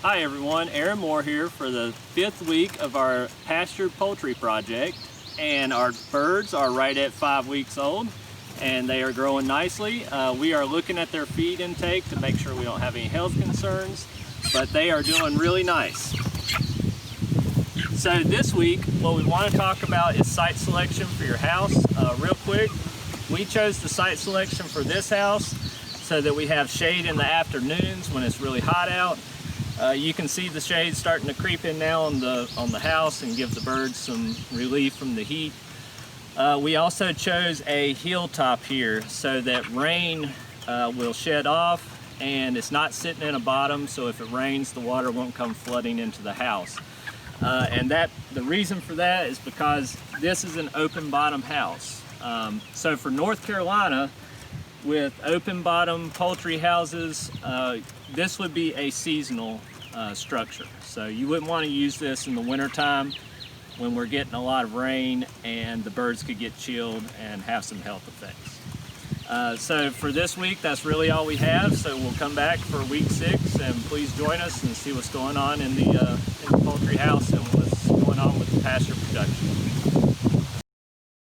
Hi everyone, Aaron Moore here for the 5th week of our Pastured Poultry project, and our birds are right at 5 weeks old and they are growing nicely. We are looking at their feed intake to make sure we don't have any health concerns, but they are doing really nice. So this week what we want to talk about is site selection for your house. Real quick, we chose the site selection for this house so that we have shade in the afternoons when it's really hot out. You can see the shade starting to creep in now on the house and give the birds some relief from the heat. We also chose a hilltop here so that rain will shed off and it's not sitting in a bottom, so if it rains the water won't come flooding into the house. And the reason for that is because this is an open bottom house. So for North Carolina, with open bottom poultry houses, this would be a seasonal structure. So you wouldn't want to use this in the winter time when we're getting a lot of rain and the birds could get chilled and have some health effects. So for this week, that's really all we have. So we'll come back for week 6 and please join us and see what's going on in the poultry house and what's going on with the pasture production.